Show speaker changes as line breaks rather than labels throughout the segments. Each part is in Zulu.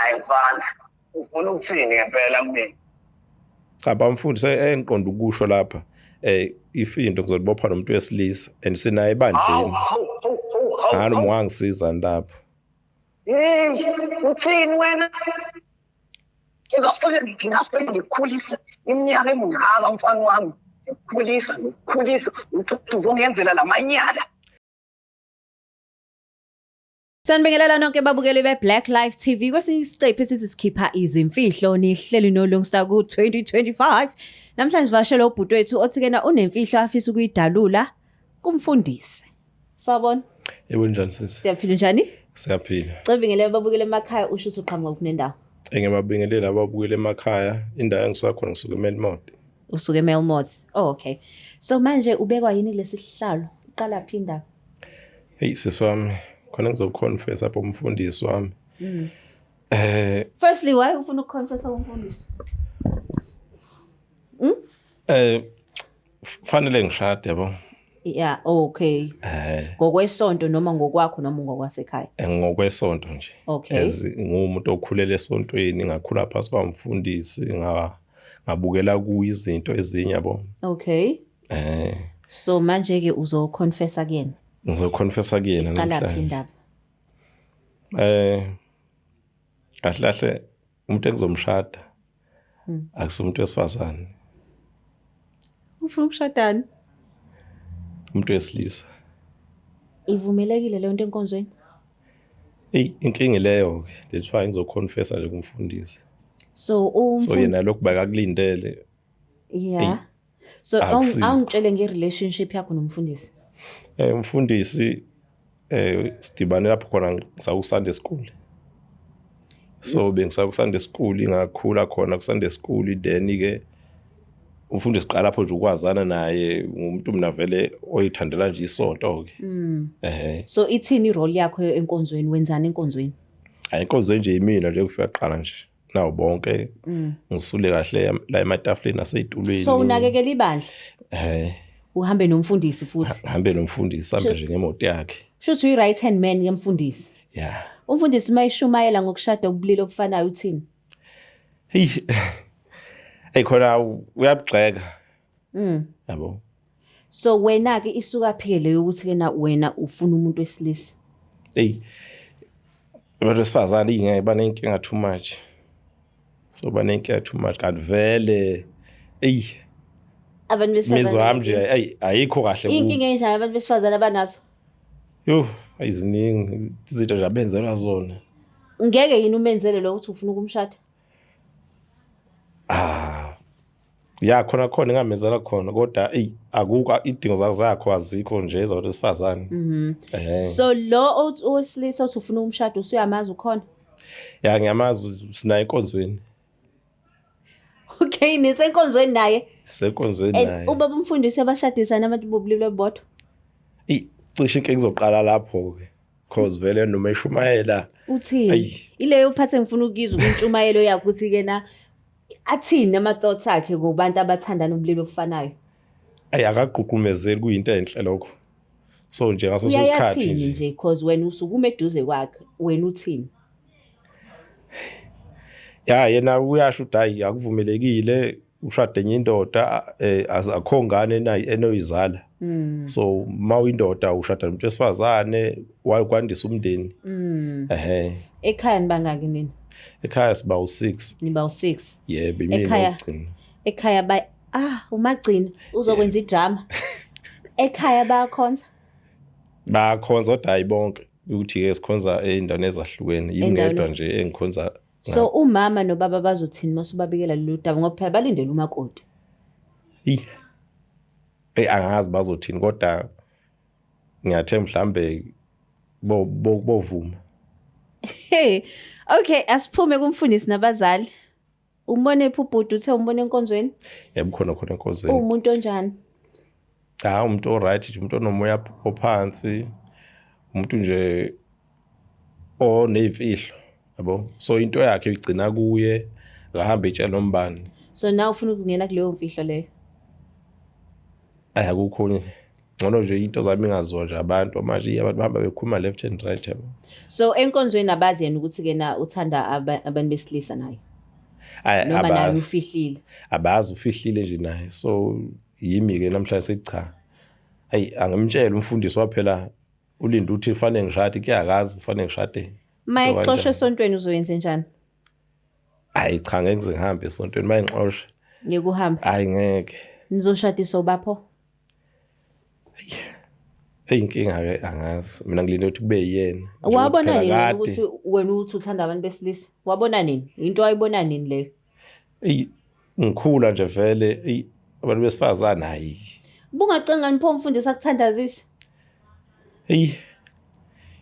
hayi mfana ufuna ukuthini ngempela kumina?
Cha bamfundisi engiqonda ukusho lapha ifindo ngizolibopha nomuntu wesilisa and sinaye ebandleni. Ngani ungangisiza lapho?
Uthini wena? Ngingafike ngikhulisa iminyaka emingaka mfana wami. Ngikhulisa uzongenzela lamanyala.
Sanibingelela nonke babukeli be-Black Life TV. Kwesinye isiqephu esithi sikhipha izimfihlo nihleli noLongstar ku-2025. Namhlanje sivashele ubhuti wethu othi-kena unemfihlo afisa ukuyidalula kumfundisi. Sawubona.
Yebo njani sisi?
Siyaphila njani?
Siyaphila.
Cebingelele babukeli emakhaya usho ukuthi uqhamuka kuphi nendawo?
Ngiyababingelela ababukeli emakhaya indawo engisuka khona ngisuka eMelmont.
Usuke eMelmont. Oh okay. So manje ubekwa yini kulesi sihlalo? Uqala phi indaba?
Hey siswami khona ngizoconfess apho umfundisi wami.
Firstly why ufuna ukuconfess umfundisi?
Fanele ngishade yabo.
Yeah, okay. Ngokwesonto noma ngokwakho noma ngokwasekhaya?
Ngokwesonto nje.
Okay.
Ngumuntu okhulele esontweni ngakhula phansi kwamfundisi ngabukela kuyo izinto ezinye yabo.
Okay. So manje ke uzoconfessa kuyena?
Ngizoconfessa kuyena namhlanje.
Qala phi indaba?
Kahle umuntu engizomshada akusumuntu wesifazane.
Ufuna ukushadana?
Umuntu wesilisa.
Ivumelekile leyo nto enkonzweni?
Inkingi leyo ke lethiwa ngizoconfessa nje kumfundisi.
So
yena lokhu bakakulindele.
Yeah. So awungitshele nge-relationship yakho nomfundisi.
Umfundisi sidibane lapho khona ngisaku-Sunday school. So bengisaku-Sunday school ingakhula khona ku-Sunday school then ke umfundisi siqala lapho nje ukwazana naye umuntu mina vele oyithandela nje isonto ke.
So ithini role yakho enkonzweni wenzani enkonzweni?
Inkonzweni nje imina nje kufika qala nje nawo bonke ngisule kahle la ematafuleni nasezitulweni.
So unakekela ibandla? Uhambe nomfundisi futhi?
Uhambe nomfundisi hambe nje ngemoto yakhe.
Shuthi uyi right hand man ngemfundisi?
Yeah.
Umfundisi mayishumayela ngokushada ubulili obufanayo uthini?
Khona uyabugxeka. Yabo.
So wena ke isuka phele ukuthi kena wena ufuna umuntu wesilisa?
Abantu besifazane ingeke banenkinga too much. So banenkinga too much kanti vele
abantu besifazane
imizwa yami nje ayikho kahle.
Inkinga enjani abantu besifazane abanazo?
Ayiziningi izinto nje abenzelwa zona.
Ngeke yini umenzele lo ukuthi ufuna ukumshada?
Ya khona ngamezela khona kodwa akuka idingo zakho azikho nje ezabantu besifazane.
So lo owesilisa othi ufuna umshado usuyamazi ukhona?
Ya ngiyamazi sinaye enkonzweni.
Okay, nisenkonzweni naye?
Senkonzweni naye.
Ubaba umfundisi abashadisana abantu bobulili obodwa?
Cishe inkinga izoqala lapho ke. Cause vele noma eshumayela.
Uthini? Ileyo phathe ngifuna ukuzwa intshumayelo yakho ukuthi kena athini ama-thoughts akhe ngobantu abathandana ubulili obufanayo?
Akaqhuqumezeli kuyinto enhle lokho. So nje ngaso sosikhathi
nje because wena usukume eduze kwakhe wena uthini?
Yena uyasho ukuthi akuvumelekile ushade enye indoda akho ngane nayi enoyizala. So mawuyindoda ushada nomuntu wesifazane wakwandisa umndeni.
Ekhaya nibangaki nini?
Ekhaya siba u6.
Niba u6?
Yebo mina ngigcina.
Ekhaya umagcina uzokwenza idrama. Ekhaya bayakhonza?
Bayakhonza kodwa ayibonke ukuthi ke sikhonza eindaweni ezahlukene yingedwa nje engikhonza.
So umama nobaba bazothini masubabikela lolu daba ngoba phela balindele umakoti?
Angazi bazothini kodwa ngiyathemba mhlambe bovuma.
Okay, asiphume kumfundisi nabazali. Umbone phubhudu uthe umbone enkonzweni?
Yebo khona enkonzweni.
Umuntu onjani?
Umuntu oright nje umuntu onomoya ophansi. Umuntu nje onezifihlo yabo. So into yakhe igcina kuye akahamba etshela nombani.
So now ufuna ukungena kuleyo mfihlo leyo?
Akukho ngcono nje into zami ingazwa nje abantu manje abantu bahamba bekhuluma left and right yabo.
So enkonzweni abazi yena ukuthi-ke na uthanda abantu besilisa naye noma naye ufihlile
abazi ufihlile nje naye so yimi-ke namhlanje secha hayi angimtshela umfundisi waphela ulinda ukuthi kufanele ngishade kuyakazi kufanele ngishade
maye xoshwe esontweni uzoyenza njani?
Hayi cha ngeke ngize ngihambe esontweni maye ngixoshwe
ngekuhamba
hayi ngeke
nizoshadisa ubapho
inkinga-ke angazi mina ngilinde ukuthi kube yena
wabona nini wena ukuthi wena uthi uthanda abantu besilisa wabona nini into wayibona nini leyo?
Ngikhula nje vele abantu besifazane hayi
bungacinga nipho umfundisi akuthandazisa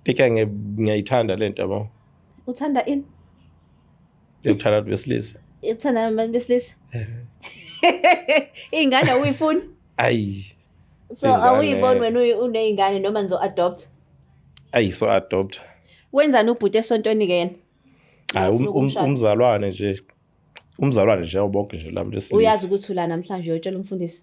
ngiyayithanda lento yabo.
Uthanda ini?
Ngithanda abantu besilisa.
Uthanda abantu besilisa? Ingane uyifuna?
Ayi.
So awuyiboni wena uneyingane noma nizo adopt?
So adopt.
Wenzani ubhuti esontweni ke yena?
Hayi umzalwane nje. Umzalwane nje bonke nje labo besilisa.
Uyazi ukuthi ula namhlanje uyotshela umfundisi?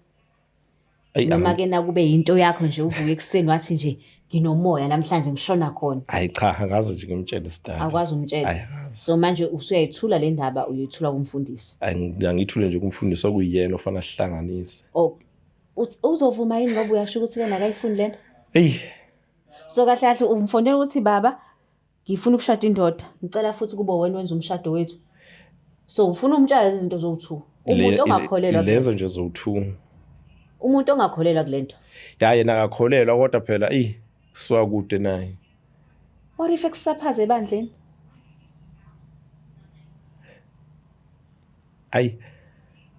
Noma ke nakube into yakho nje uvuke ekseni wathi nje nginomoya namhlanje ngishona khona.
Hayi cha angazi nje ngimtshele sidala.
Akwazi umtshela. So manje usuyayithula le ndaba uyithula kumfundisi.
Ngiyithule nje kumfundisi okuyiyena ofana sihlanganise.
Oh. Uzovuma yini ngoba uyasho ukuthi ke nakayifuni lento? So kahle kahle umfonela ukuthi baba ngifuna ukushada indoda. Ngicela futhi kube wena wenza umshado wethu. So ufuna umtshela izinto zowu2. Umuntu ongakholelwa
lezo nje zowu2.
Umuntu ongakholelwa kulento.
Ya yena akakholelwa kodwa phela swa kude naye.
What if ekusaphaze ebandleni?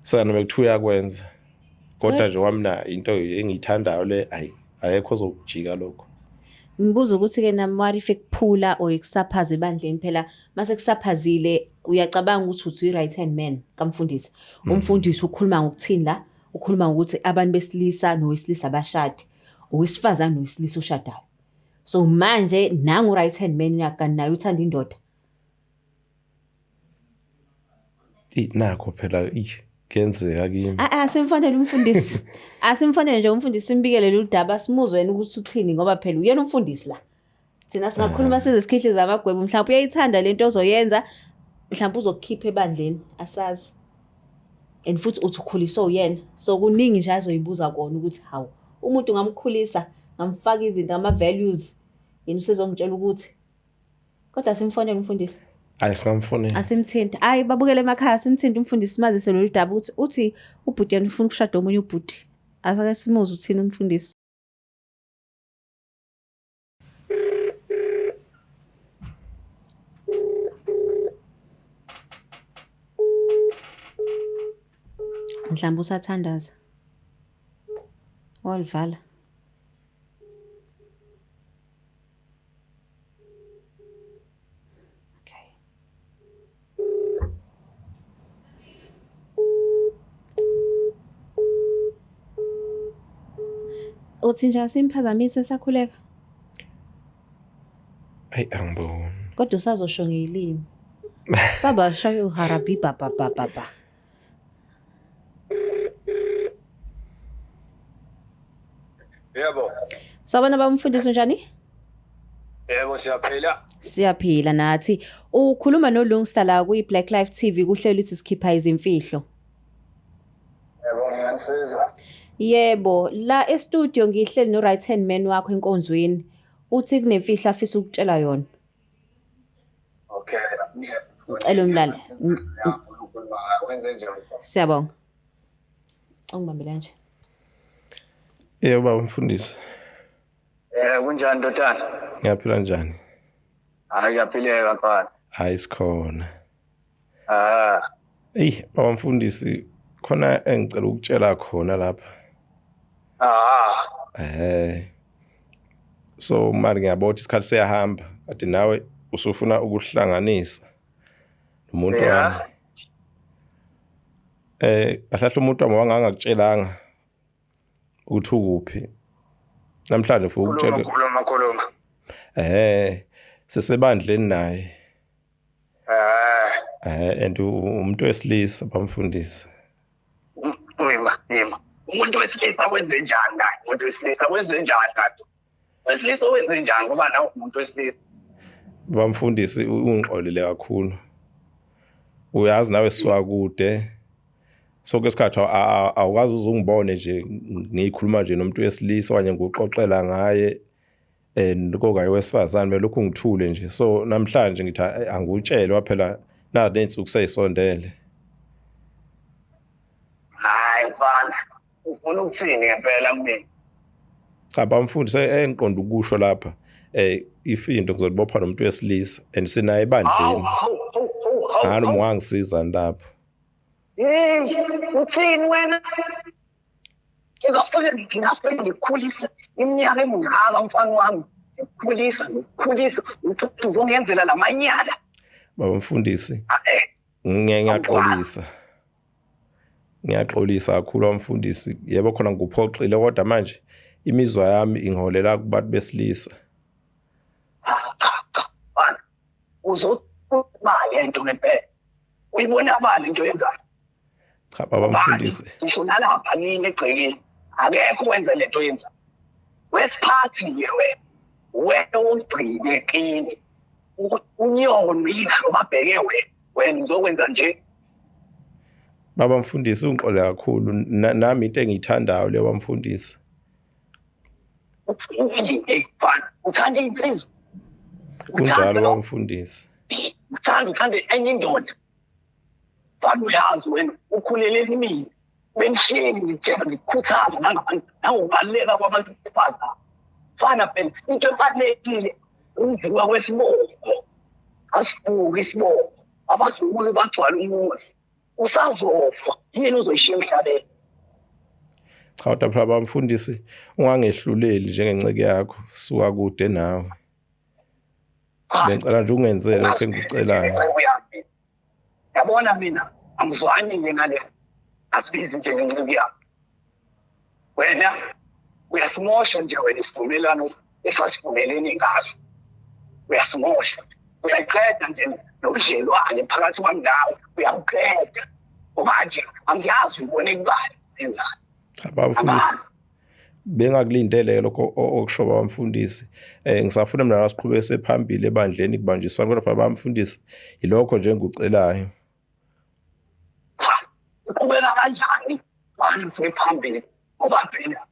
Sana bekuthuya kwenza. Kodwa nje wamna into engiyithandayo le ayekho zokujika lokho.
Ngibuza ukuthi ke nami what if ekuphula or ekusaphaza ebandleni phela mase kusaphazile uyacabanga ukuthi uthi right hand man kamfundisi. Umfundisi ukhuluma ngokuthini la? Ukhuluma ukuthi abantu besilisa nowesilisa abashadi, owesifazane nowesilisa ushadayo. So manje nangu right hand man yakani naye uthanda indoda.
Nakho phela kuyenzeka kimi.
Asimfanele umfundisi. Asimfanele nje umfundisi simbikele udaba simuzwe wena ukuthi uthini ngoba phela uyena umfundisi la. Thina singakhuluma sizesikhihle zamagwebo mhlawumbe uyayithanda lento ozoyenza mhlawumbe uzokukhipha ebandleni asazi. And futhi uthi ukhuliswa uyena. So kuningi nje azoyibuza kona ukuthi hawu umuntu ngamkhulisa ngamfaka izinto ama values yena usezongitshela ukuthi kodwa simfonele umfundisi.
Singamfonela.
Asimthinta. Babukele emakhaya simthinta umfundisi mazise lo daba uthi ubhuti yana ufuna ukushada omunye ubhuti. Asake simuze uthini umfundisi. Mhlawumbe usathandaza. Walivala. Uthi nje simphazamise sakhuleka.
Angiboni.
Kodwa usazosho ngelimi. Saba shayo harabi baba.
Yebo.
Sabona bamfundisi njani?
Yebo siyaphila.
Siyaphila nathi. Ukhuluma noLungsta la ku Black Life TV kuhlelo ukuthi sikhipha izimfihlo.
Yebo ngiyansiza.
Yebo, la e-studio ngihleli no right hand man wakho enkonzweni. Uthi kunemfihlo afisa ukutshela yona.
Okay.
Ucela umlala.
Wenze njani?
Siyabonga. Ungibambela nje.
Yebo baba mfundisi.
Kunjani ndodana?
Ngiyaphila njani?
Ngiyaphileka mfana.
Hayi sikhona. Baba mfundisi khona engicela ukutshela khona lapha. So manje ngiyabona isikhathi siyahamba kade nawe usufuna ukuhlanganisa nomuntu wami. Ahlahla umuntu wami wangangakutshelanga ukuthi ukuphi. Namhlanje futhi ukutshela
khuluma.
Sesebandleni naye. And umuntu wesilisa bamfundisa.
Yima. umuntu wesilisa wenze njani kanje? Umuntu wesilisa wenze njani kanje? Wesilisa wenze njani ngoba nawe umuntu wesilisa?
Bamfundisi ungixolile kakhulu. Uyazi nawe sisuka kude. Sonke isikhathi awukazi uzungibone nje ngikhuluma nje nomuntu wesilisa okanye nguxoxela ngaye okanye wesifazane belokhu ngithule nje. So namhlanje ngithi angutshele waphela nazi nensuku seyisondele.
Hayi mfana, ufuna ukuthini ngempela kumina?
Cha bamfundisi engiqonda ukusho lapha ifindo ngizolibopha nomuntu wesilisa and sinaye ebandleni. Ngani ungangisiza lapho?
Uthini wena? Ngingafike ngikhulisa iminyaka emingaka mfana wami. Ngikhulisa uzongenzela lamanyala.
Baba mfundisi. Ngiyaxolisa. Ngiyaxolisa kakhulu bamfundisi. Yebo khona ngikuphoxile kodwa manje imizwa yami ingiholela kubantu besilisa.
Uzobali into ngempela. Uyibona abali into yenzayo.
Cha baba mfundisi.
Ngisho nalapha yini egcekeni. Akekho wenza lento yenza. Wesiphathi wena. Wena ungigcine kini. Unyoni yisho babheke wena uzokwenza nje.
Baba mfundisi ungixole kakhulu nami into engiyithandayo leyo bamfundisi.
Uthanda insizwa.
Kunjalo bamfundisi.
Uthanda enye indoda. Fana uyazi wena ukhulele kimi. Bengishiyeni ngitshela ngikukhuthaza nangokubaluleka kwabantu besifazane. Fana phela into ebalulekile ukuvuka kwesibongo. Asivuke isibongo. Abazukulu bagcwala umuzi. Usazofa yini uzoyishiya emhlabeni?
Cha kodwa phela bamfundisi ungangehluleli njengenceke yakho suka kude nawe. Bengicela nje ungenzele lokho engikucelayo.
Yabona mina angizwani ngale asibizi njengenceke yakho. Wena uyasimosha nje wena isivumelwano esasivumelene ngaso. Uyasimosha. Uyayiqeda nje nobudlelwane phakathi kwami nawe. Uyabuqeda. Manje angiyazi ubone kubani enzani.
Bamfundisi bengakulindele lokho okusho bamfundisi ngisafuna mina asiqhubeke sephambili ebandleni kubanjiswana kodwa bamfundisi ilokho nje engikucelayo.
Uqhubeka kanjani manje sephambili ngoba phela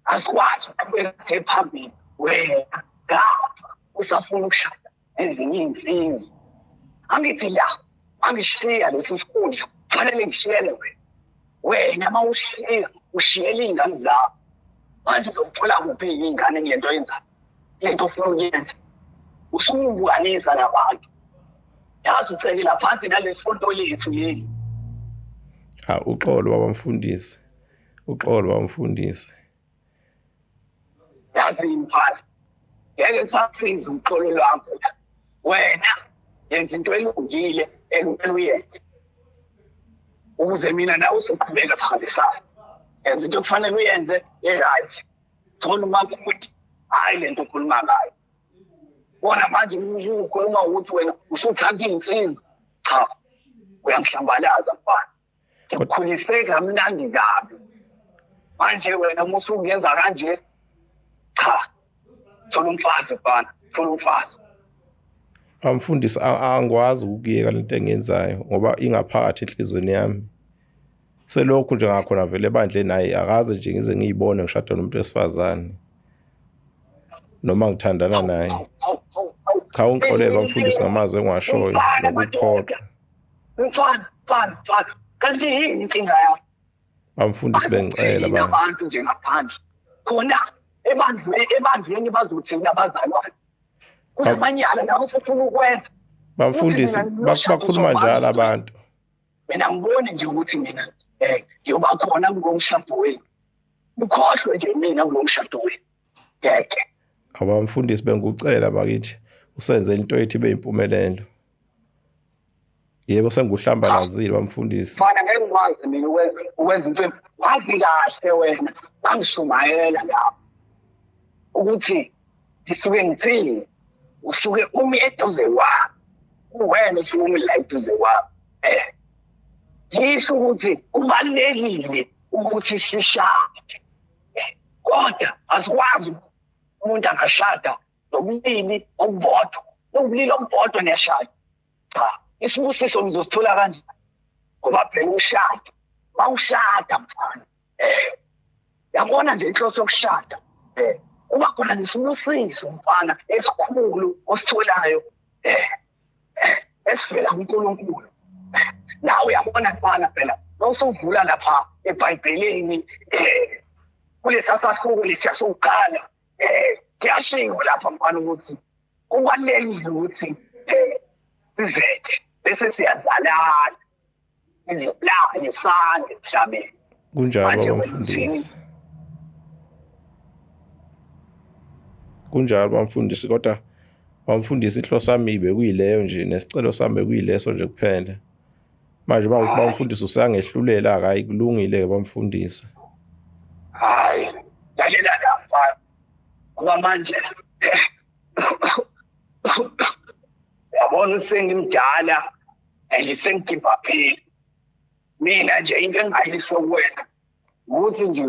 asikwazi ukuqhubeka sephambili wena ngapha usafuna ukushada ezinye insizwa. Angithi la angishiya lesi sikhundla kufanele ngishiyele wena mawushiya ushiyele ingane zakho. Manje uzothola kuphi ingane ngento yenza lento ofuna ukuyenza usubukanisa nabantu. Yazi ucekela phansi nalesifonto lethu leli.
Uxolo bamfundisi. Uxolo bamfundisi.
Yazi imphathi. Ngeke sakusiza uxolo lwakho. Wena yenza into elungile ekumele uyenze. Ukuze mina nawe uzoqhubeka sihambisana. Yenza into okufanele uyenze right. Thola umakuthi hayi lento okhuluma ngayo. Bona manje ukhuluma ukuthi wena usuthatha insizwa. Cha. Uyangihlambalaza mfana. Ngikhuliswe kamnandi kabi. Manje wena musukuyenza kanje. Cha. Thola umfazi mfana. Thola umfazi.
Bamfundisi angikwazi ukuyeka lento engenzayo ngoba ingaphakathi enhlizweni yami. Selokhu nje ngakhona vele ebandleni naye akaze nje ngize ngiyibone ngishada nomuntu wesifazane noma ngithandana naye. Cha ungixolele bamfundisi ngamazwi engiwashoyo nokuphoxa.
Mfana. Kanti yini inkinga yakho?
Bamfundisi bengicela
abantu nje ngaphandle. Khona ebandleni bazothini abazalwane. Kunamanyala nawe usufuna ukwenza.
Bamfundisi bakhuluma njalo abantu.
Mina ngibone nje ukuthi mina ngiyoba khona ngomshado wenu. Ukhohlwe nje mina ngomshado wenu. Ngeke.
Abamfundisi bengikucela bakithi usenze into ethi ibe impumelelo. Yebo senguhlambalazile bamfundisi.
Fana ngeke ngikwazi mina ukwenza into wazi kahle wena bangishumayela lapho. Ukuthi ngisuke ngithini? Usuke umi eduze kwami. Uwena usuke umi la eduze kwami. Yisho ukuthi kubalulekile ukuthi sishade. Kodwa asikwazi umuntu angashada nobulili obubodwa. Ubulili obubodwa niyashada. Cha, isibusiso nizosithola kanjani? Ngoba phela ushado. Bawushada mfana. Yabona nje inhloso yokushada. Kuba khona nesibusiso mfana esikhulu ositholayo. Esivela kuNkulunkulu. Nawe uyabona mfana phela mawusuvula lapha eBhayibhelini kulesasahluko lesiyasokala kuyashiwo lapha mfana ukuthi kubalulekile ukuthi sizethe bese siyazalana la nesande emhlabeni
kunjalo bamfundisi. Kunjalo bamfundisi kodwa bamfundisi inhloso yami bekuyileyo nje nesicelo sami bekuyileso nje kuphela. Manje bamfundisi usangehlulela hayi kulungile bamfundisi.
Hayi lalela lapha ngoba manje yabona sengimdala sengigivaphile. Mina nje into engayisho kuwena ukuthi nje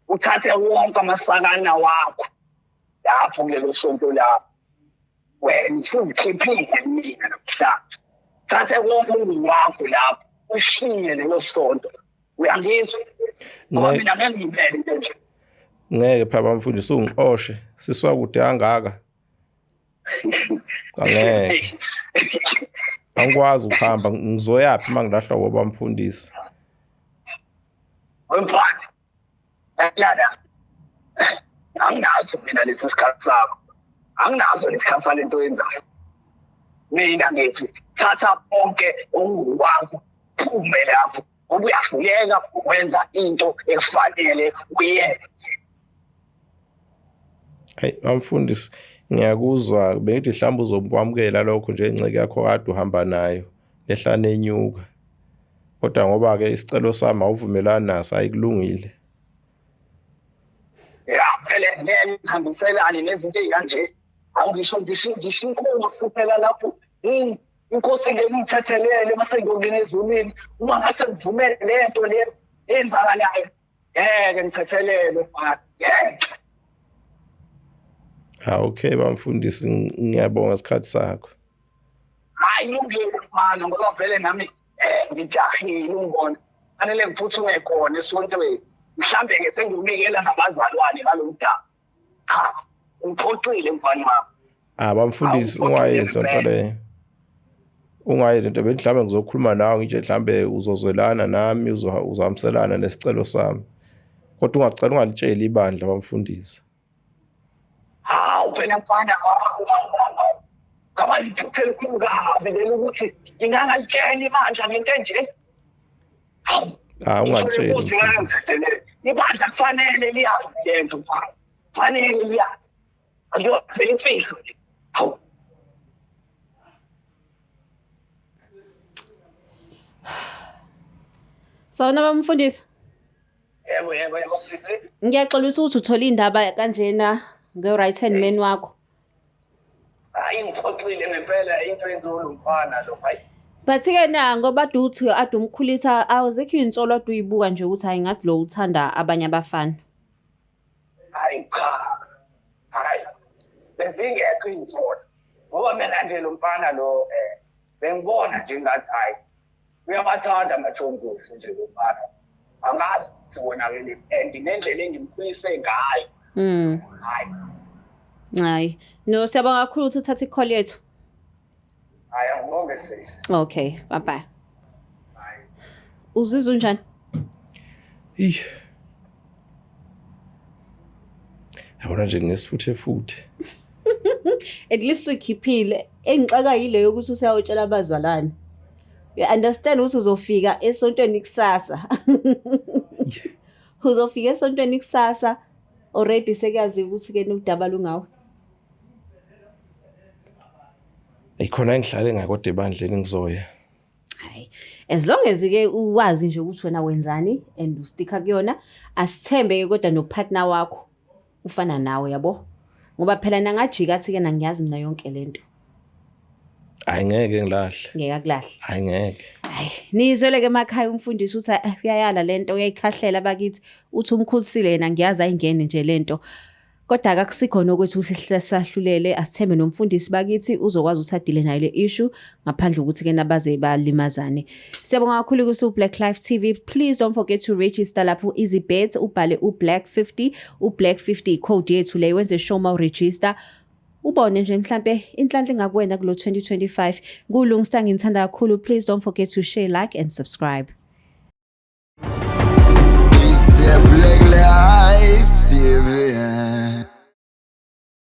uthathe wonke amasakana wakho lapho kulelo sonto lapho wena usuzikhiphile mina namhlanje. Thathe wonke umuntu wakho lapho ushiye lelo sonto. Uyangizwa? Ngoba mina ngengimele into nje.
Ngeke phela bamfundisi ungixoshe siswa kude kangaka. Angeke. Angikwazi ukuhamba ngizoyapi mangilahlwa ngoba bamfundisi.
Wemfana. Yala. Anginazo mina lesi sikhathi sakho. Anginazo lesikhathi salento yenzayo. Mina ngithi thatha konke ongowakho phume lapho. Ngoba uyahluleka ukwenza into efanele uyenze.
Hayi bamfundisi ngiyakuzwa bengithi mhlawumbe uzokwamukela lokho nje inceke yakho kade uhamba nayo lehlane enyuka. Kodwa ngoba ke isicelo sami awuvumelani naso ayikulungile.
Ya phela ngihambiselane nezinto ezikanje. Angisho ngisho inkosi phela lapho. Inkosi ngiyithathelele mase ngiyongena ezulwini uma ngase ngivumele lento le enzakalayo. Ngeke ngithathelele mfana. Ngeke.
Okay bamfundisi ngiyabonga isikhathi sakho.
Hayi lungile mfana ngoba vele nami ngijahile ungibona. Fanele ngiphuthume khona esontweni. Mhlambe ke sengiyobikela nabazalwane ngalomdaba. Cha, ngiphoxile mfana wami.
Bamfundisi ungayenzi into le. Ungayenzi into mhlawumbe ngizokhuluma nawe nje mhlambe uzozwelana nami uzohambiselana nesicelo sami. Kodwa ungacela ungalitsheli ibandla bamfundisi.
Phela mfana kama ngithuthele kabi vele ukuthi ngingangalitshela ibandla ngento enje.
Ungalitsheli.
Ibandla kufanele liyazi lento mfana. Kufanele liyazi. Akuyona imfihlo.
Sawona bamfundisi.
Yebo sisi.
Ngiyaxolisa ukuthi uthola indaba kanjena nge-right hand man wakho.
Hayi ngiphoxile ngempela into enzulu mfana lo hayi.
But-ke na ngoba uthi ade umkhulisa awuzekho insolo ade uyibuka nje ukuthi hayi ngathi lo uthanda abanye abafana.
Hayi cha. Hayi. Bezingekho insolo. Ngoba mina nje lo mfana lo bengibona nje ngathi hayi uyabathanda amathongosi nje lo mfana. Angazi ubonakele ngendlela engimkhulise ngayo.
Hayi. No siyabonga kakhulu ukuthi uthathe i-call yethu.
Hayi ngibonge sisi.
Okay, bye bye. Uzizwa njani?
Yabona nje ngesifuthe.
At least ukhiphile engixaka yileyo ukuthi usiyawutshela abazalwane. You understand ukuthi uzofika esontweni kusasa. Uzofika esontweni kusasa already sekuyazi ukuthi ke nokudaba lungawe.
Ikhona engihlale ngakodwa ebandleni ngizoya.
Hayi, as long as ke uwazi nje ukuthi wena wenzani and usticka kuyona, asithembe ke kodwa nopartner wakho ufana nawe yabo. Ngoba phela nangajika athi ke nangiyazi mina yonke lento.
Hayi ngeke ngilahle.
Ngeke akulahle.
Hayi ngeke.
Hayi, nizwele ke emakhaya umfundisi uthi uyayala lento uyayikhahlela bakithi uthi umkhulisile yena ngiyazi ayingene nje lento. Kodwa akusikhona ukuthi usihlahlulele asithembe nomfundisi bakithi uzokwazi ukuthi adile nayo le issue ngaphandle ukuthi ke nabaze balimazane. Siyabonga kakhulu ku Black Life TV. Please don't forget to register lapho EasyBet ubhale uBlack 50 uBlack 50 code yethu le wenze show ma register. Ubone nje mhlambe inhlanhla engakwena kulo 2025 kulungisa ngithanda kakhulu. Please don't forget to share, like and subscribe.